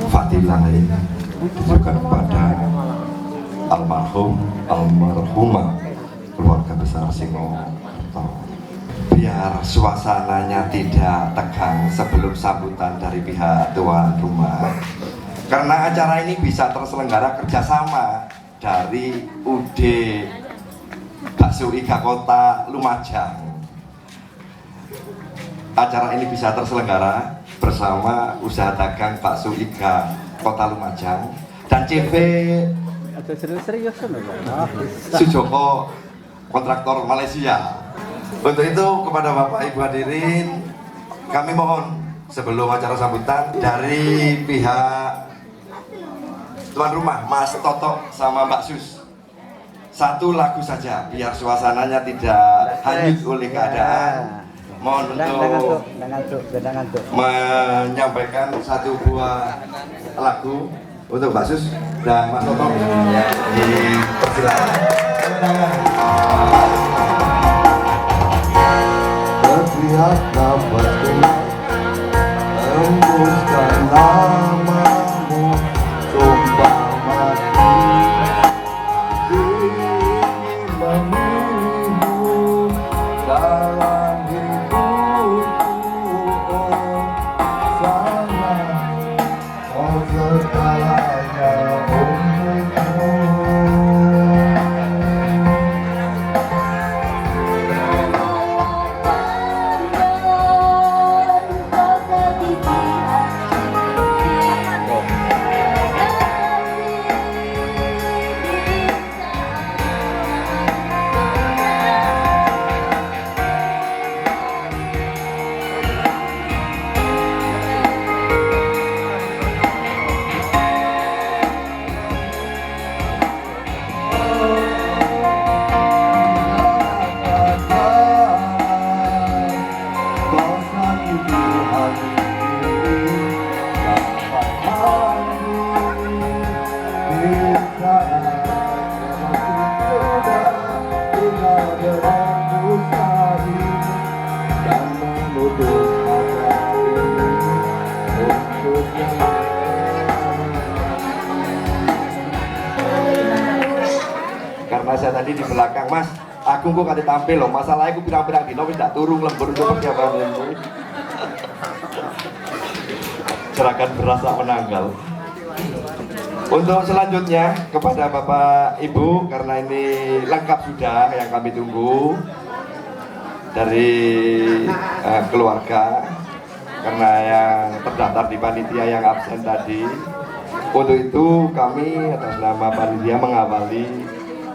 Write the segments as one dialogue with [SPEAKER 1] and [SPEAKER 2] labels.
[SPEAKER 1] Fadilah ditujukan kepada almarhumah keluarga besar Singo. Biar suasananya tidak tegang sebelum sambutan dari pihak tuan rumah, karena acara ini bisa terselenggara kerjasama dari UD Bakso Iga Kota Lumajang. Acara ini bisa terselenggara bersama Usaha Dagang Bakso Iga Kota Lumajang dan CV Sujoko Kontraktor Malaysia. Untuk itu kepada Bapak Ibu hadirin, kami mohon sebelum acara sambutan dari pihak tuan rumah Mas Toto sama Mbak Sus, satu lagu saja biar suasananya tidak hanyut oleh keadaan. Mohon untuk menyampaikan satu buah lagu untuk Mbak Sus dan Mas Toto. Dipersilakan. Setiap dapat kenal, tembuskan namamu, sumpah mati ingin memilihmu dalam hidupku. Oh sayang, oh segalanya untukmu. Karena saya tadi di belakang, Mas, aku kok kate tampil loh, masalahnya aku pirang-pirang dino wis ndak turun lembur untuk persiapan ini. Gerakan berasa menanggal. Untuk selanjutnya kepada Bapak Ibu, karena ini lengkap sudah yang kami tunggu dari keluarga, karena yang terdaftar di panitia yang absen tadi. Untuk itu kami atas nama panitia mengawali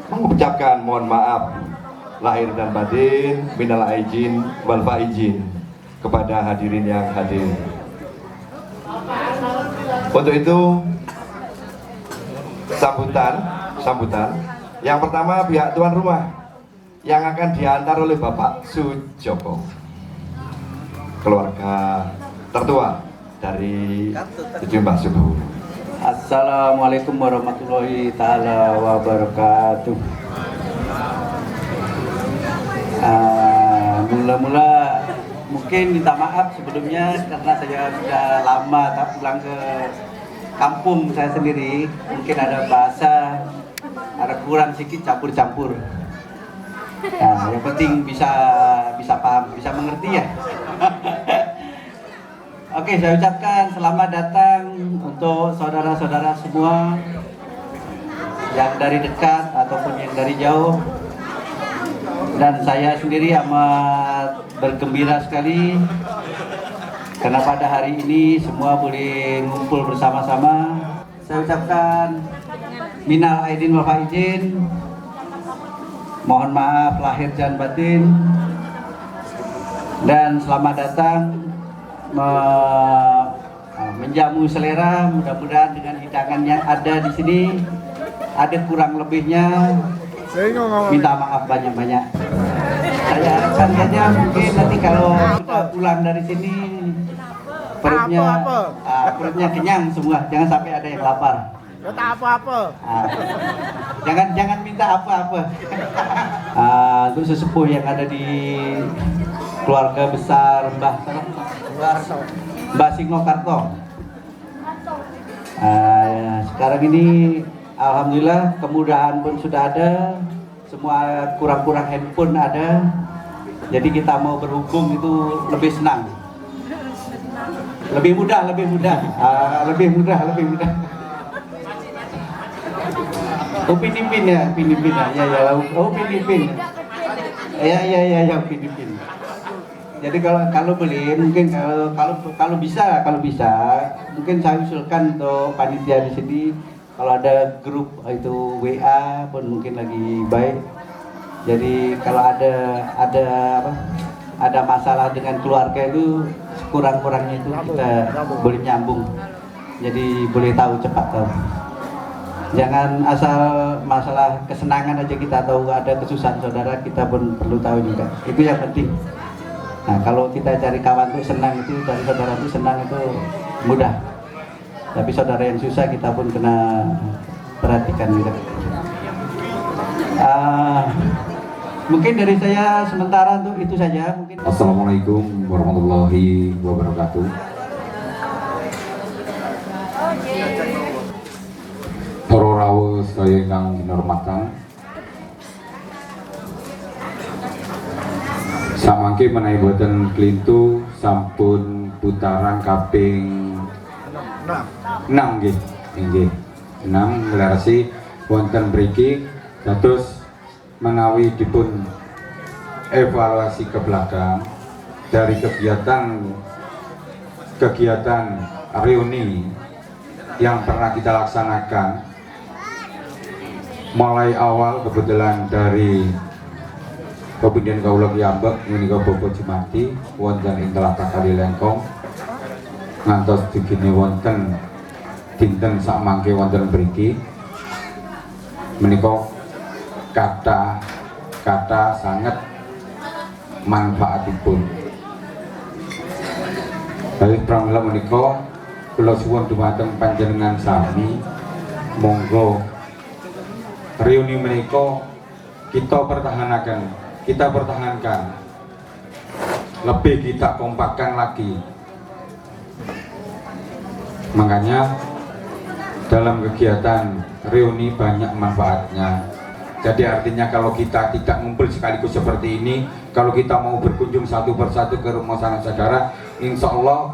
[SPEAKER 1] mengucapkan mohon maaf lahir dan batin, minal aidin wal faizin kepada hadirin yang hadir. Untuk itu sambutan yang pertama pihak tuan rumah yang akan diantar oleh Bapak Sujoko, keluarga tertua dari Tujuh Mbah Subuh.
[SPEAKER 2] Assalamualaikum warahmatullahi ta'ala wabarakatuh. Mula-mula mungkin minta maaf sebelumnya karena saya sudah lama tak pulang ke kampung saya sendiri. Mungkin ada bahasa, ada kurang sedikit campur-campur. Nah, yang penting bisa paham, bisa mengerti ya. Oke, saya ucapkan selamat datang untuk saudara-saudara semua yang dari dekat ataupun yang dari jauh. Dan saya sendiri amat bergembira sekali karena pada hari ini semua boleh ngumpul bersama-sama. Saya ucapkan minal aidin wal faizin, mohon maaf lahir dan batin, dan selamat datang menjamu selera. Mudah-mudahan dengan hidangan yang ada di sini, ada kurang lebihnya, minta maaf banyak-banyak. Saya harapkan saja mungkin nanti kalau sudah pulang dari sini perutnya kenyang semua, jangan sampai ada yang lapar.
[SPEAKER 3] Tak apa-apa.
[SPEAKER 2] Jangan minta apa-apa. Untuk sesepuh yang ada di keluarga besar Mbah Mbak Signokarto. Sekarang ini alhamdulillah kemudahan pun sudah ada, semua kurang-kurang handphone ada, jadi kita mau berhubung itu lebih senang, lebih mudah, lebih mudah. Oh Filipin ya, oh Filipin. Ya Filipin. Jadi kalau beli mungkin kalau bisa mungkin saya usulkan untuk panitia di sini kalau ada grup itu WA pun mungkin lagi baik. Jadi kalau ada masalah dengan keluarga itu kurang-kurangnya itu kita boleh nyambung. Jadi boleh tahu cepat tahu. Jangan asal masalah kesenangan aja kita tahu, ada kesusahan saudara kita pun perlu tahu juga. Itu yang penting. Nah kalau kita cari kawan itu senang, itu cari saudara itu senang itu mudah. Tapi saudara yang susah kita pun kena perhatikan juga. Mungkin dari saya sementara untuk itu saja. Mungkin.
[SPEAKER 3] Assalamualaikum warahmatullahi wabarakatuh. Para rawuh sedaya ingkang kinurmatan, samangke menawi boten klintu sampun putaran kaping 6 nggih. Nggih. 6 nglerasi wonten mriki dados menawi dipun evaluasi ke belakang dari kegiatan reuni yang pernah kita laksanakan. Mulai awal kebetulan dari Pepindhan Kawula Kiambek menika Bapak Jumati wonten ing Tlatah Kalilengkong ngantos digini wonten dinten sakmangke wonten mriki menika kata sangat manfaatipun. Dari pramila menika kula suwun dumateng panjenengan sami monggo reuni menika kita pertahankan, lebih kita kompakkan lagi. Makanya dalam kegiatan reuni banyak manfaatnya. Jadi artinya kalau kita tidak ngumpul sekaligus seperti ini, kalau kita mau berkunjung satu persatu ke rumah saudara, insya Allah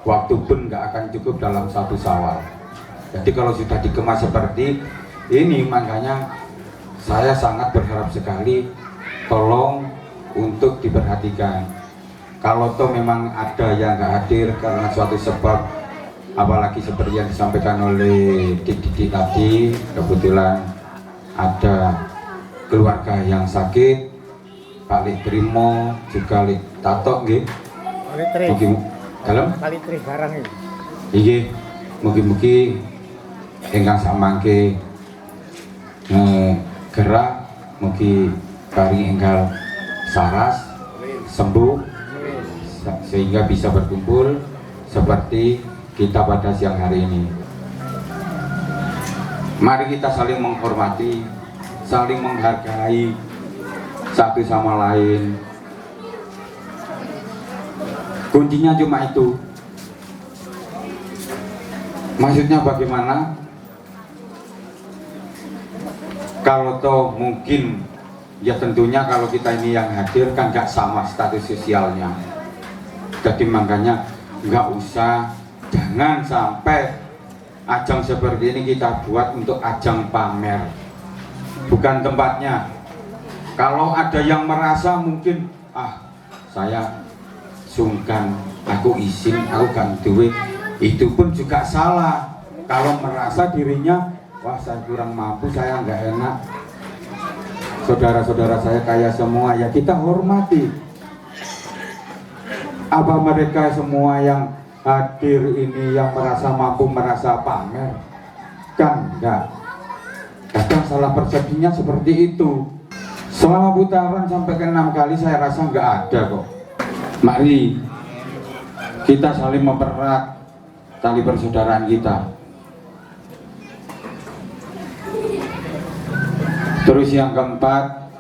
[SPEAKER 3] waktu pun nggak akan cukup dalam satu Syawal. Jadi kalau sudah dikemas seperti ini, makanya saya sangat berharap sekali tolong untuk diperhatikan. Kalau toh memang ada yang nggak hadir karena suatu sebab, apalagi seperti yang disampaikan oleh Dik tadi, kebetulan ada keluarga yang sakit, Pak Litrimo juga Tato nggih. Mungkin dalam
[SPEAKER 4] Palitri barang ini.
[SPEAKER 3] Iya, mugi-mugi ingkang samangke gerak, mugi paring enggal saras, sembuh, sehingga bisa berkumpul seperti kita pada siang hari ini. Mari kita saling menghormati, saling menghargai satu sama lain. Kuncinya cuma itu. Maksudnya bagaimana? Kalau toh mungkin, ya tentunya kalau kita ini yang hadir kan gak sama status sosialnya. Jadi makanya nggak usah, jangan sampai ajang seperti ini kita buat untuk ajang pamer. Bukan tempatnya. Kalau ada yang merasa mungkin, saya sungkan, aku izin, aku gak duwe, itu pun juga salah. Kalau merasa dirinya, wah saya kurang mampu, saya nggak enak, saudara-saudara saya kaya semua, ya kita hormati. Apa mereka semua yang hadir ini yang merasa mampu, merasa pamer? Kan enggak. Kadang salah persepsinya seperti itu. Selama putaran sampai ke 6 kali saya rasa nggak ada kok. Mari kita saling mempererat tali persaudaraan kita. Terus yang keempat,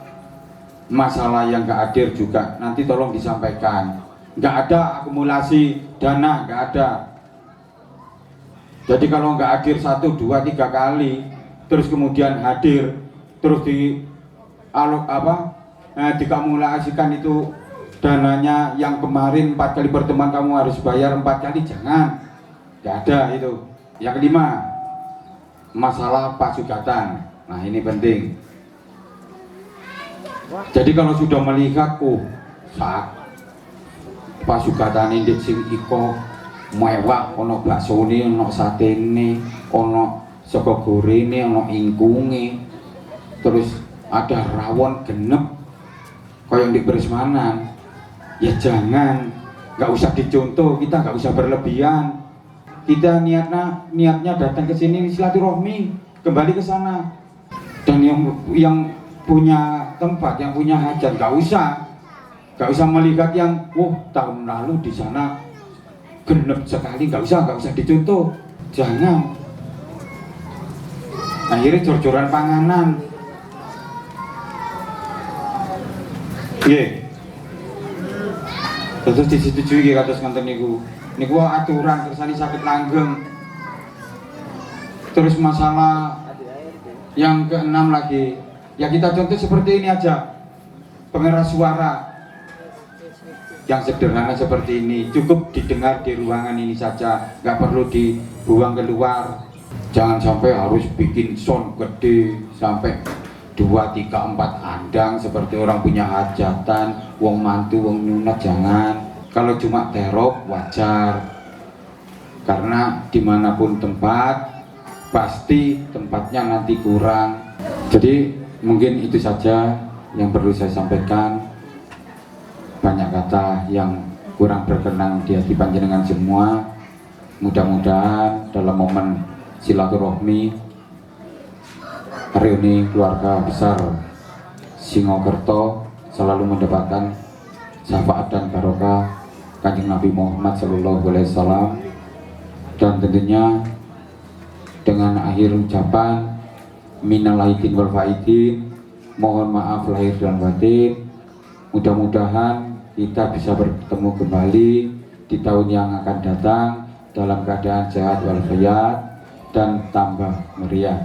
[SPEAKER 3] masalah yang gak hadir juga nanti tolong disampaikan. nggak ada akumulasi dana, nggak ada. Jadi kalau nggak hadir 1, 2, 3 kali, terus kemudian hadir, terus dikumulasikan itu dananya yang kemarin 4 kali pertemuan kamu harus bayar 4 kali, jangan, nggak ada itu. Yang kelima, masalah pasugatan. Nah ini penting. Jadi kalau sudah melihat pasugatan ini sing iko mewah, ono baksone, ono satene, ono sego gorene, ono ingkunge, terus ada rawon genep koyo di Beresmanan, ya jangan, nggak usah dicontoh, kita nggak usah berlebihan. Kita niatnya datang ke sini silaturahmi, kembali ke sana. Dan yang punya tempat, yang punya hajat, nggak usah melihat yang tahun lalu di sana genep sekali, nggak usah dicontoh, jangan. Akhirnya jor-joran panganan. Terus disetujui kados ngoten niku aturan kersane sakit langgeng. Terus masalah yang keenam lagi, ya kita contoh seperti ini aja, pengeras suara yang sederhana seperti ini, cukup didengar di ruangan ini saja, nggak perlu dibuang keluar. Jangan sampai harus bikin sound gede sampai 2, 3, 4 andang seperti orang punya hajatan, wong mantu, wong nyunat, jangan. Kalau cuma terop wajar, karena dimanapun tempat pasti tempatnya nanti kurang. Jadi mungkin itu saja yang perlu saya sampaikan. Banyak kata yang kurang berkenan di hati panjenengan semua. Mudah-mudahan dalam momen silaturahmi reuni keluarga besar Singokerto selalu mendapatkan syafaat dan barokah Kanjeng Nabi Muhammad SAW. Dan tentunya dengan akhir ucapan minal aidin wal faidin, mohon maaf lahir dan batin. Mudah-mudahan kita bisa bertemu kembali di tahun yang akan datang dalam keadaan sehat walafiat dan tambah meriah.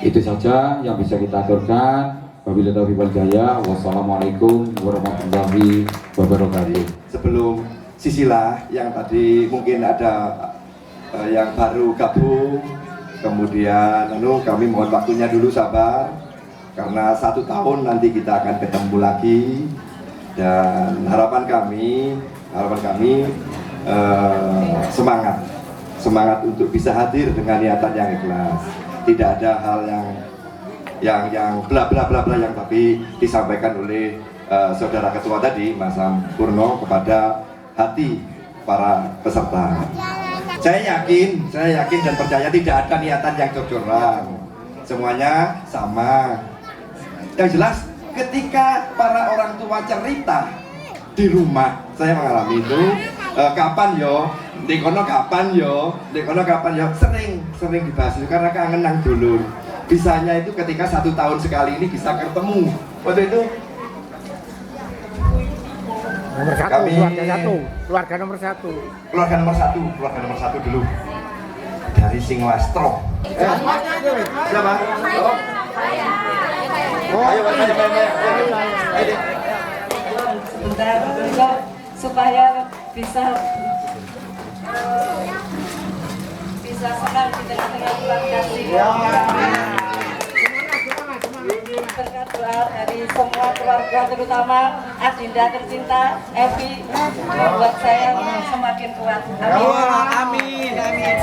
[SPEAKER 3] Itu saja yang bisa kita aturkan. Wabillahi taufiq wal hidayah. Wassalamualaikum warahmatullahi wabarakatuh.
[SPEAKER 1] Sebelum sisilah yang tadi mungkin ada yang baru gabung, kemudian kami mohon waktunya dulu sabar, karena 1 tahun nanti kita akan ketemu lagi. Dan harapan kami semangat untuk bisa hadir dengan niatan yang ikhlas. Tidak ada hal yang bla bla bla bla yang tapi disampaikan oleh saudara ketua tadi, Mas Purno, kepada hati para peserta. Saya yakin dan percaya tidak ada niatan yang jor-joran. Semuanya sama. Yang jelas ketika para orang tua cerita di rumah, saya mengalami itu, kapan yo, dekono kapan yo, sering dibahas itu karena kangen nang dulur. Bisanya itu ketika 1 tahun sekali ini bisa ketemu. Waktu itu
[SPEAKER 4] nomor 1, keluarga nomor 1
[SPEAKER 1] dulu dari Singwastro. Siapa? Ayo,
[SPEAKER 5] sebentar supaya bisa senang di tengah-tengah keluarga sih. Berkat doa dari semua keluarga, terutama Adinda tercinta Evi, membuat saya semakin kuat. Amin. Amin.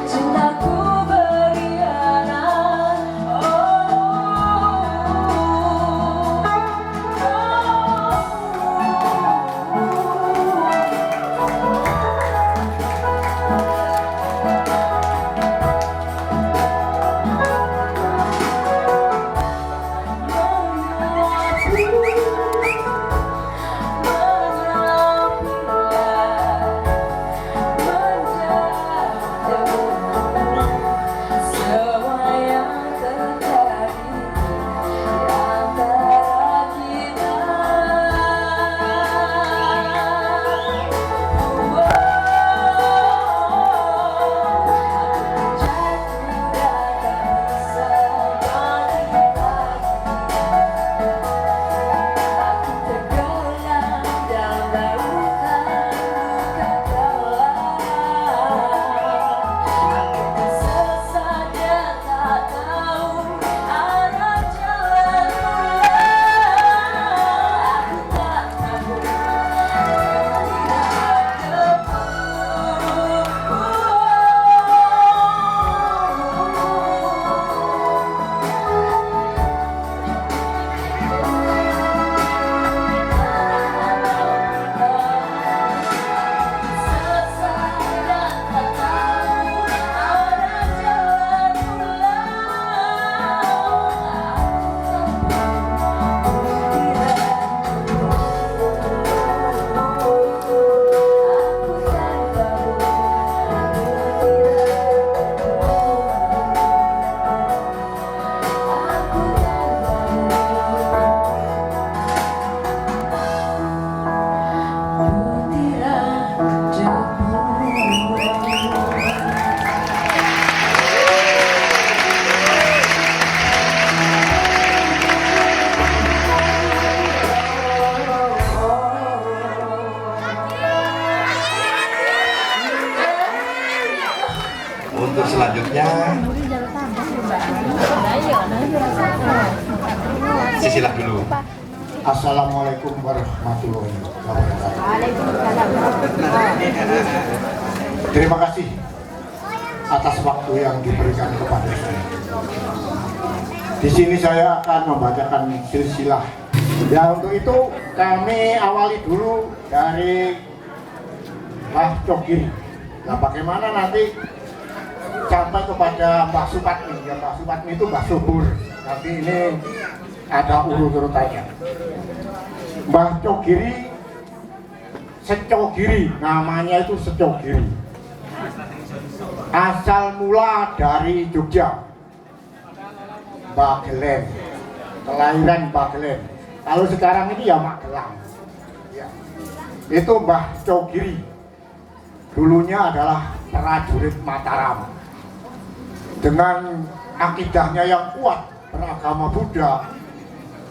[SPEAKER 6] Cintaku beri
[SPEAKER 1] Sisilah dulu.
[SPEAKER 4] Assalamualaikum warahmatullahi wabarakatuh. Terima kasih atas waktu yang diberikan kepada saya. Di sini saya akan membacakan silsilah. Ya, untuk itu kami awali dulu dari Mbah Cokiri. Nah, bagaimana nanti sampai kepada Mbah Supatmi? Ya, Mbah Supatmi itu Mbah Subur. Tapi ini ada urut-urutannya. Mbah Cokiri, Secogiri, namanya itu Secogiri. Asal mula dari Jogja, Bagelen, kelahiran Bagelen. Kalau sekarang ini ya Magelang. Ya. Itu Mbah Cogiri. Dulunya adalah prajurit Mataram. Dengan akidahnya yang kuat beragama Buddha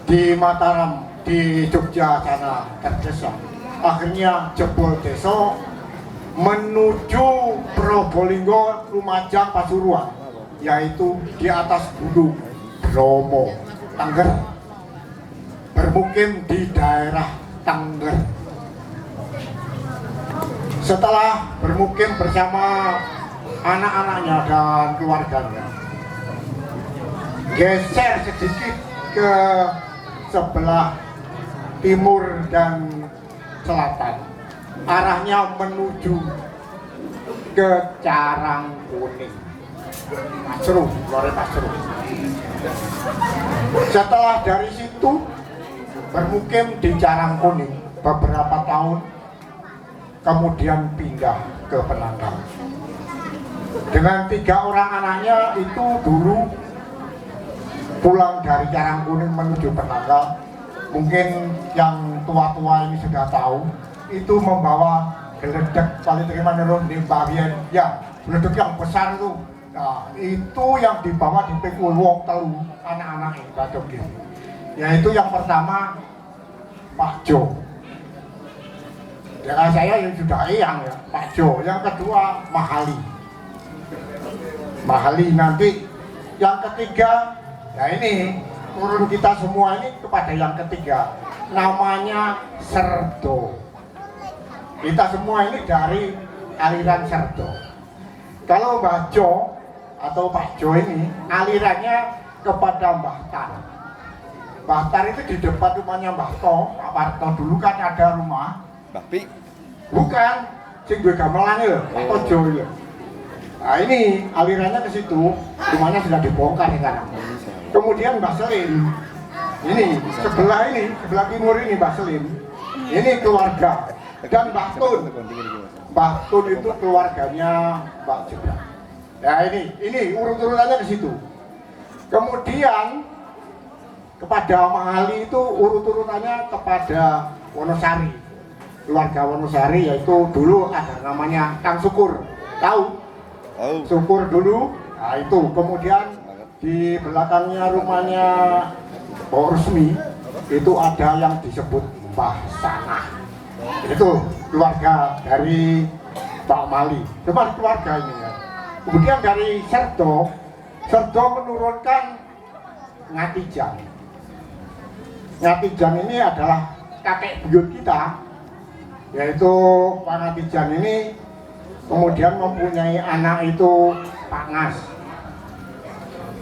[SPEAKER 4] di Mataram, di Jogja sana terdesak. Akhirnya jebol desa menuju Probolinggo, Lumajang, Pasuruan, yaitu di atas gunung Bromo, Tengger, bermukim di daerah Tengger. Setelah bermukim bersama anak-anaknya dan keluarganya, geser sedikit ke sebelah timur dan selatan, arahnya menuju ke Carangkuning, Pasruh, Lore Pasruh. Setelah dari situ bermukim di Carangkuning beberapa tahun, kemudian pindah ke Penanggal. Dengan 3 orang anaknya itu dulu pulang dari Carangkuning menuju Penanggal. Mungkin yang tua-tua ini sudah tahu, itu membawa geledek paling terima nurun di bagian, ya geledek yang besar itu. Nah, itu yang dibawa di pikul wong telu anak-anak ini, Pak Jogi. Yaitu yang pertama Pak Jo. Ya saya yang sudah eyang ya, Pak Jo. Yang kedua Mahali. Mahali nanti. Yang ketiga, ya ini turun kita semua ini kepada yang ketiga, namanya Serdo. Kita semua ini dari aliran Serdo. Kalau Mbah Jo atau Pak Jo ini alirannya kepada Mbah Tar. Mbah Tar itu di depan rumahnya Mbah To, Pak Parto dulu kan ada rumah.
[SPEAKER 1] Bapi.
[SPEAKER 4] Bukan, sing gue gamelan ya, Pak Tojo ya. Nah ini alirannya ke situ, rumahnya sudah dibongkar sekarang. Kemudian Mbah Selim, ini sebelah timur ini Mbah Selim, ini keluarga. Dan Mbah Tun, Mbah Tun itu keluarganya Mbak Jebra. Ya ini urut-urutannya ke situ. Kemudian kepada Mahali itu urut-urutannya kepada Wonosari, keluarga Wonosari, yaitu dulu ada namanya Kang Syukur, tahu? Syukur dulu. Nah itu kemudian di belakangnya rumahnya Mbok Rusmi itu ada yang disebut Mbah Sanah. Itu keluarga dari Pak Mali, cuma keluarga ini ya. Kemudian dari Serdo menurunkan Ngatijan. Ngatijan ini adalah kakek buyut kita, yaitu Pak Ngatijan ini kemudian mempunyai anak itu Pak Ngas.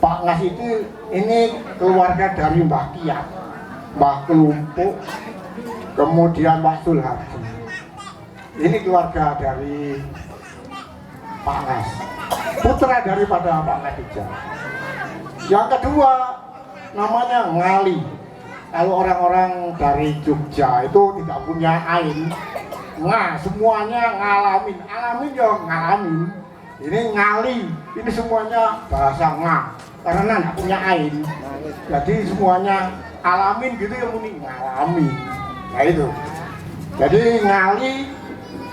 [SPEAKER 4] Pak Ngas itu ini keluarga dari Mbah Kiat, Mbah Kelumpuk, kemudian Mbah Sulhardi. Ini keluarga dari Pak Ngas, putra daripada Pak Ngatijan. Yang kedua namanya Ngali. Kalau orang-orang dari Jogja itu tidak punya ain, semuanya ngalamin, alamin ya ngalamin. Ini Ngali, ini semuanya bahasa karena nggak punya ain. Jadi semuanya alamin gitu ya, muni ngalamin. Nah itu. Jadi Ngali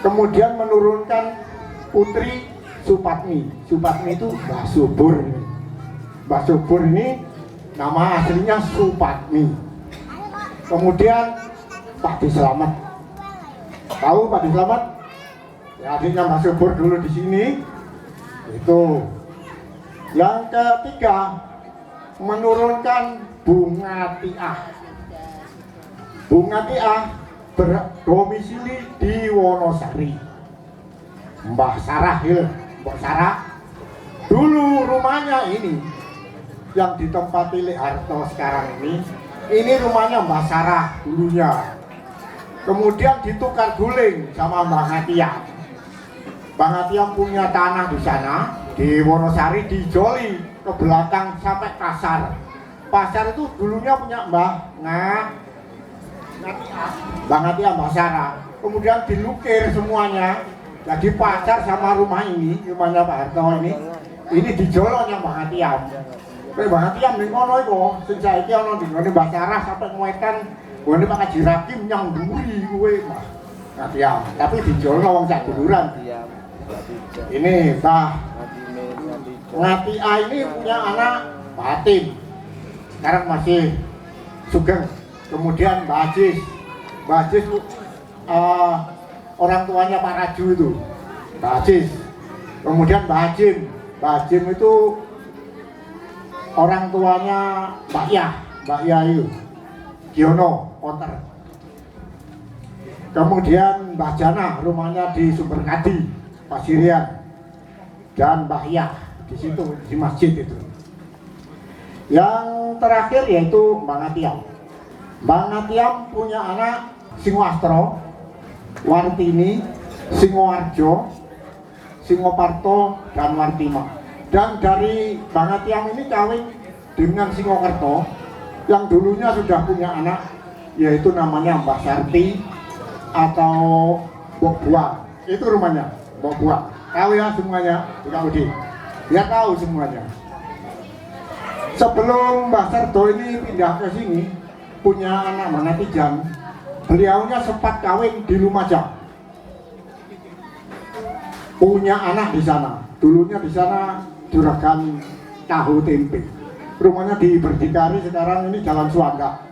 [SPEAKER 4] kemudian menurunkan putri Supatmi. Supatmi itu Mbah Subur. Mbah Subur ini nama aslinya Supatmi. Kemudian Pak Dislamet. Tahu Pak Dislamet? Ya, adiknya Mbah Subur dulu di sini. Itu. Yang ketiga menurunkan Bunga Tiah. Bunga Tiah berdomisili di Wonosari. Mbah Sarah ya, Mbak Sarah. Dulu rumahnya ini yang ditempati Lek Harto sekarang ini rumahnya Mbah Sarah dulunya. Kemudian ditukar guling sama Mbah Ngatiam. Mbah Ngatiam punya tanah di sana di Wonosari, dijoli ke belakang sampai pasar. Pasar itu dulunya punya Mbah Ngatiam, Mbah Sarah. Kemudian dilukir semuanya. Jadi pasar sama rumah ini, rumahnya Pak Harto ini dijolong Mbah Ngatiam. Mbah Ngatiam ning kono iku sing saiki ana ning Mbah Sarah sampai ngwetan ngene Pak Haji Rakim yang duri kuwe Mbah Ngatiam. Tapi dijolong wong sak duluran. Ini Mbah Ngatia ini punya anak Batin. Sekarang masih Sugeng. Kemudian Mbah Ajis. Mbah Ajis orang tuanya Pak Raju itu. Mbah Ajis. Kemudian Mbah Ajim. Mbah Ajim itu orang tuanya Mbak Yah. Mbak Yah itu Giono, Konter. Kemudian Mbah Jana, rumahnya di Sumberkadi, Pasirian. Dan Mbah Yah di situ, di masjid itu. Yang terakhir yaitu Mbah Ngatiam. Mbah Ngatiam punya anak Singoastro, Wartini, Singoarjo, Singoparto, dan Wartima. Dan dari Mbah Ngatiam ini kawin dengan Singokerto yang dulunya sudah punya anak, yaitu namanya Mbah Sarti atau Mbok Buang. Itu rumahnya, Mbok Buang. Tahu ya semuanya, Pak Udi? Ya tahu semuanya. Sebelum Mbah Sarto ini pindah ke sini, punya anak Manatijan, beliaunya sempat kawin di Lumajang. Punya anak di sana. Dulunya di sana juragan tahu tempe. Rumahnya di Berdikari, sekarang ini Jalan Suanda.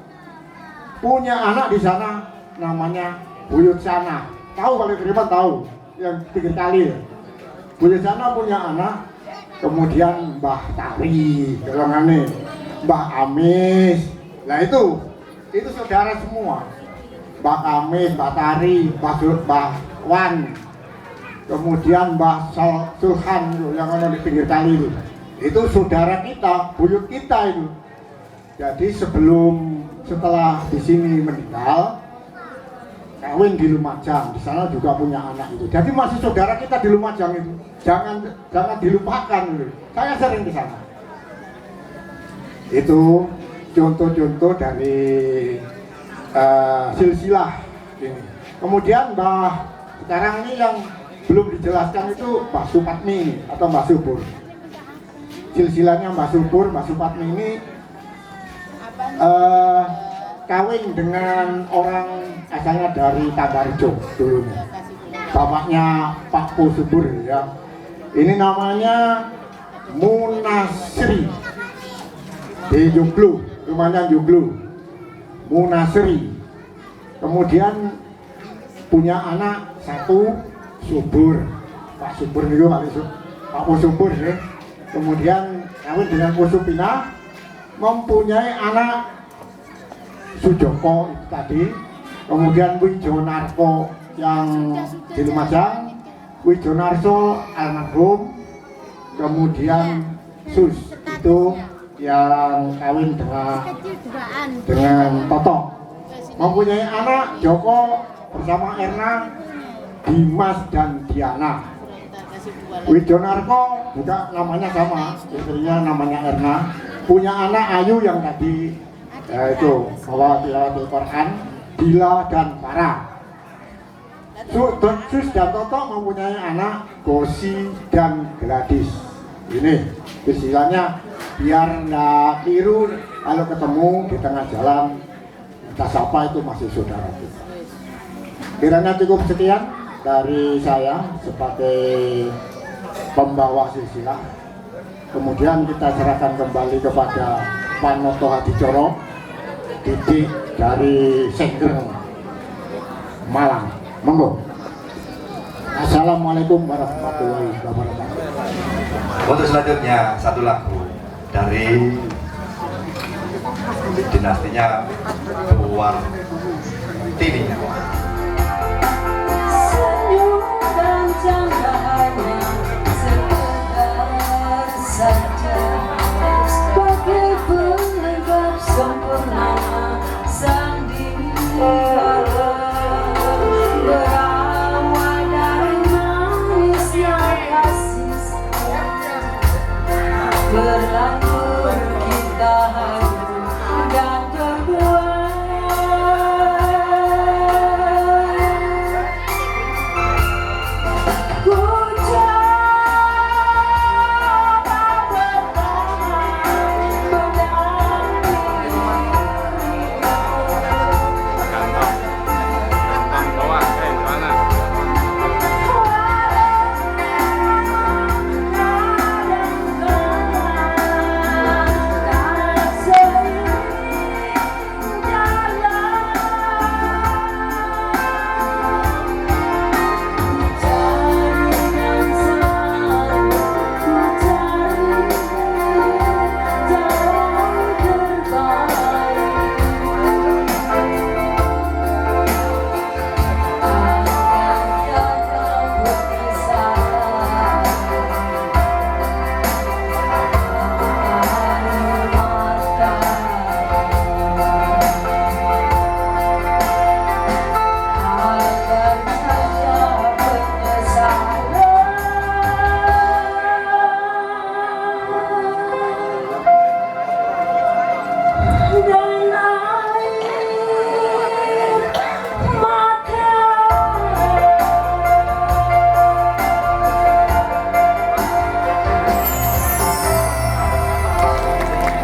[SPEAKER 4] Punya anak di sana namanya Buyut Sana. Tahu kalau Kriman tahu, yang pinggir kali ya. Buyut Sana punya anak, kemudian Mbah Tari, golongannya Mbah Amis. Nah itu saudara semua. Mbah Amis, Mbah Tari, Mbah Wan. Kemudian Mbah Sulhan yang ada di pinggir kali itu saudara kita, buyut kita itu. Jadi setelah di sini meninggal, kawin di Lumajang, di sana juga punya anak itu. Jadi masih saudara kita di Lumajang itu. Jangan dilupakan itu. Saya sering di sana. Itu contoh-contoh dari silsilah ini. Kemudian sekarang ini yang belum dijelaskan itu Mbah Supatmi atau Mbah Subur. Silsilahnya Mbah Subur, Mbah Supatmi ini kawin dengan orang asalnya dari Tabarjo dulunya. Bapaknya Pak Po Subur ya. Ini namanya Munasri. Di Joglo, rumahnya Joglo. Munasri. Kemudian punya anak satu Subur, Pak Subur itu Pak Po Subur ya. Kemudian kawin dengan Kusupina, mempunyai anak Sujoko itu tadi. Kemudian Wijonarko yang di Lumajang, Wijonarso almarhum. Kemudian Sus itu yang kawin dengan Toto. Mempunyai anak Joko bersama Erna, Dimas dan Diana. Wijonarko juga namanya sama, istrinya namanya Erna. Punya anak Ayu yang tadi itu bawa tilawatul Quran, Bila dan Farah. Sus dan Toto mempunyai anak Gosi dan Gladys. Ini istilahnya biar nggak tiru kalau ketemu di tengah jalan kita sapa itu masih saudara kita. Kiranya cukup sekian dari saya sebagai pembawa silsilah. Kemudian kita serahkan kembali kepada Panoto Hadicoro, didik dari Sengreng, Malang. Monggo. Assalamualaikum warahmatullahi wabarakatuh.
[SPEAKER 1] Untuk selanjutnya satu lagu dari dinastinya Kuartini.
[SPEAKER 5] Senyum dan candanya sekedar saja sebagai pelengkap sempurna sandiwara berawal dari manisnya kasih berlanjut kita hadir dan berdua.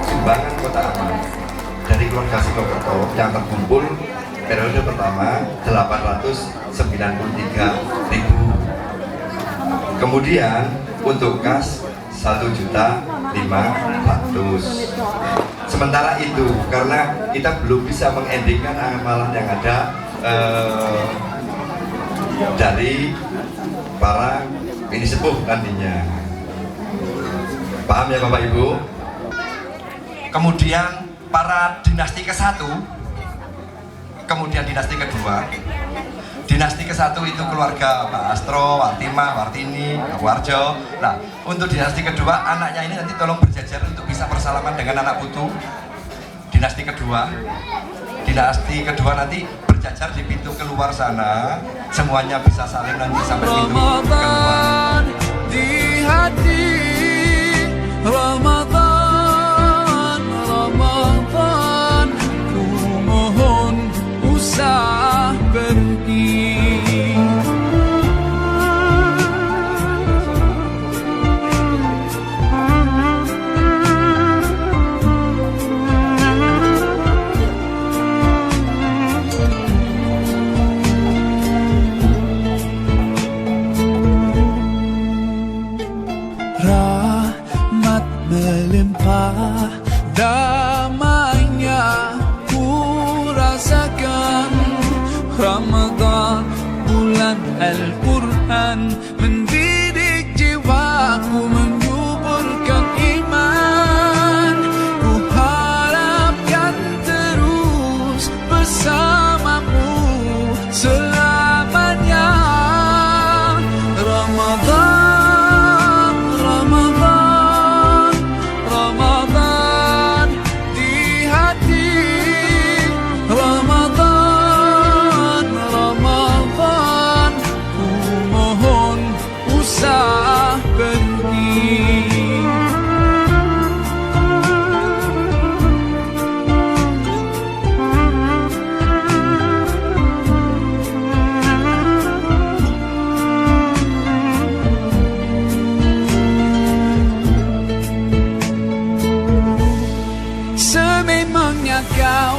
[SPEAKER 1] Sumbangan Kota Amal dari keluarga Sinokerto yang terkumpul periode pertama 893.000. Kemudian untuk kas 1.500.000. Sementara itu karena kita belum bisa mengendingkan amalan yang ada dari para bini sepuh nantinya. Paham ya Bapak Ibu? Kemudian para dinasti ke-1, kemudian dinasti kedua. Dinasti ke-1 itu keluarga Pak Astro, Wartimah, Wartini, Warjo. Nah, untuk dinasti kedua, anaknya ini nanti tolong berjajar untuk bisa bersalaman dengan anak putu. Dinasti kedua nanti berjajar di pintu keluar sana. Semuanya bisa saling nanti sampai pintu keluar.
[SPEAKER 6] Di hati Ramadan, Ramadan, ku mohon usah pergi. Rahmat melimpah, damainya ku rasakan. Ramadan, bulan Al-Quran, mendidik jiwaku, menyuburkan iman. Ku harapkan terus bersamamu selamanya. Ramadan, sememangnya kau